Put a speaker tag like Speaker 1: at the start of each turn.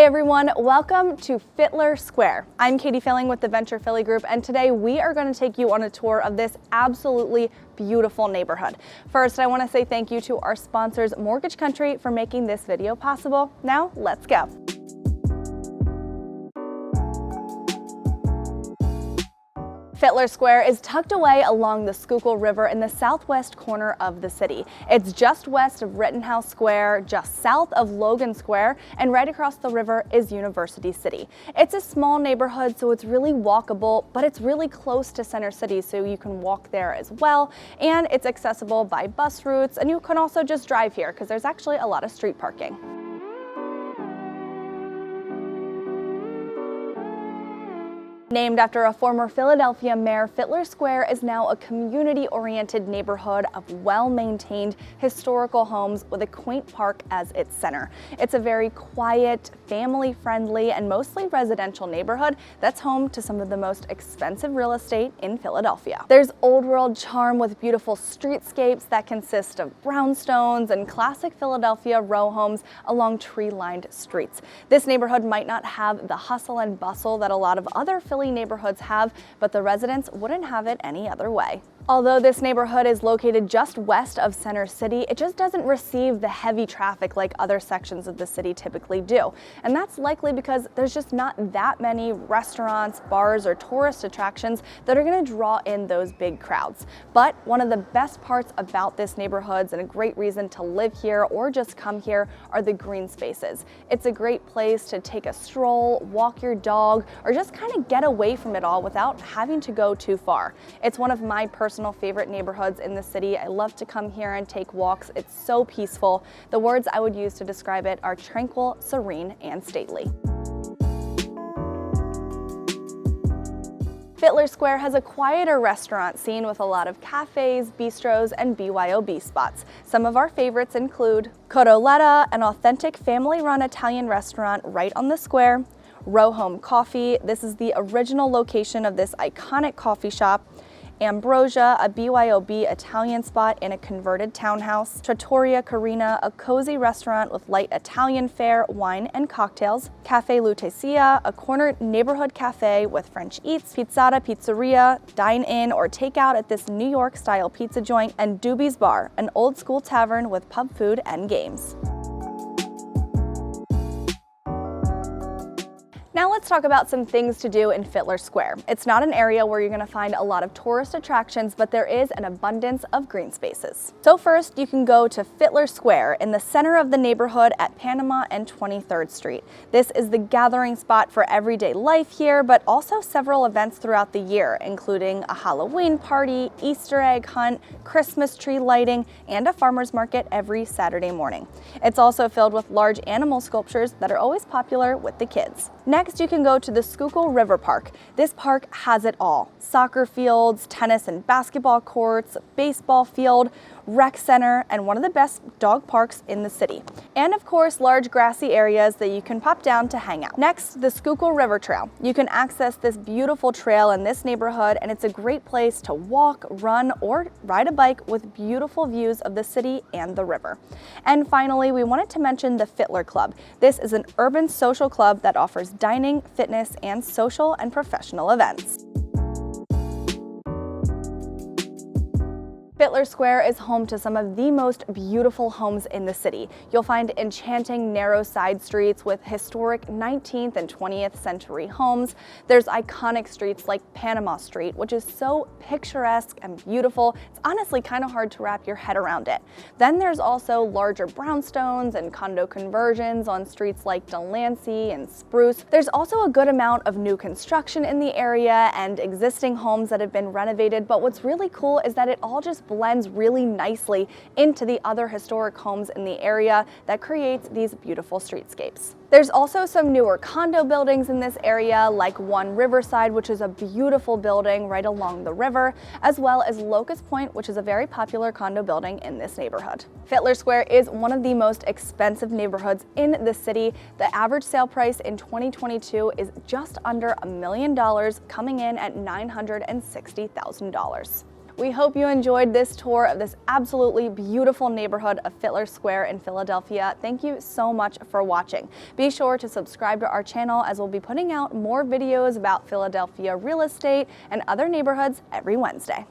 Speaker 1: Hey everyone, welcome to Fitler Square. I'm Katie Filling with the Venture Philly Group, and today we are going to take you on a tour of this absolutely beautiful neighborhood. First, I want to say thank you to our sponsors, Mortgage Country, for making this video possible. Now, let's go. Fitler Square is tucked away along the Schuylkill River in the southwest corner of the city. It's just west of Rittenhouse Square, just south of Logan Square, and right across the river is University City. It's a small neighborhood, so it's really walkable, but it's really close to Center City, so you can walk there as well, and it's accessible by bus routes, and you can also just drive here because there's actually a lot of street parking. Named after a former Philadelphia mayor, Fitler Square is now a community-oriented neighborhood of well-maintained historical homes with a quaint park as its center. It's a very quiet, family-friendly, and mostly residential neighborhood that's home to some of the most expensive real estate in Philadelphia. There's old-world charm with beautiful streetscapes that consist of brownstones and classic Philadelphia row homes along tree-lined streets. This neighborhood might not have the hustle and bustle that a lot of other Philly neighborhoods have, but the residents wouldn't have it any other way. Although this neighborhood is located just west of Center City, it just doesn't receive the heavy traffic like other sections of the city typically do. And that's likely because there's just not that many restaurants, bars, or tourist attractions that are going to draw in those big crowds. But one of the best parts about this neighborhood and a great reason to live here or just come here are the green spaces. It's a great place to take a stroll, walk your dog, or just kind of get away from it all without having to go too far. It's one of my personal favorite neighborhoods in the city. I love to come here and take walks. It's so peaceful. The words I would use to describe it are tranquil, serene, and stately. Fitler Square has a quieter restaurant scene with a lot of cafes, bistros, and BYOB spots. Some of our favorites include Cotoletta, an authentic family-run Italian restaurant right on the square, Row Home Coffee. This is the original location of this iconic coffee shop. Ambrosia, a BYOB Italian spot in a converted townhouse. Trattoria Carina, a cozy restaurant with light Italian fare, wine, and cocktails. Cafe Lutecia, a corner neighborhood cafe with French eats. Pizzata Pizzeria, dine in or take out at this New York style pizza joint. And Doobie's Bar, an old school tavern with pub food and games. Now let's talk about some things to do in Fitler Square. It's not an area where you're going to find a lot of tourist attractions, but there is an abundance of green spaces. So first, you can go to Fitler Square in the center of the neighborhood at Panama and 23rd Street. This is the gathering spot for everyday life here, but also several events throughout the year, including a Halloween party, Easter egg hunt, Christmas tree lighting, and a farmer's market every Saturday morning. It's also filled with large animal sculptures that are always popular with the kids. Next, you can go to the Schuylkill River Park. This park has it all. Soccer fields, tennis and basketball courts, baseball field, rec center, and one of the best dog parks in the city. And of course, large grassy areas that you can pop down to hang out. Next, the Schuylkill River Trail. You can access this beautiful trail in this neighborhood, and it's a great place to walk, run, or ride a bike with beautiful views of the city and the river. And finally, we wanted to mention the Fitler Club. This is an urban social club that offers dining, fitness, and social and professional events. Fitler Square is home to some of the most beautiful homes in the city. You'll find enchanting narrow side streets with historic 19th and 20th century homes. There's iconic streets like Panama Street, which is so picturesque and beautiful. It's honestly kind of hard to wrap your head around it. Then there's also larger brownstones and condo conversions on streets like Delancey and Spruce. There's also a good amount of new construction in the area and existing homes that have been renovated, but what's really cool is that it all just blends really nicely into the other historic homes in the area that creates these beautiful streetscapes. There's also some newer condo buildings in this area, like One Riverside, which is a beautiful building right along the river, as well as Locust Point, which is a very popular condo building in this neighborhood. Fitler Square is one of the most expensive neighborhoods in the city. The average sale price in 2022 is just under $1 million, coming in at $960,000. We hope you enjoyed this tour of this absolutely beautiful neighborhood of Fitler Square in Philadelphia. Thank you so much for watching. Be sure to subscribe to our channel as we'll be putting out more videos about Philadelphia real estate and other neighborhoods every Wednesday.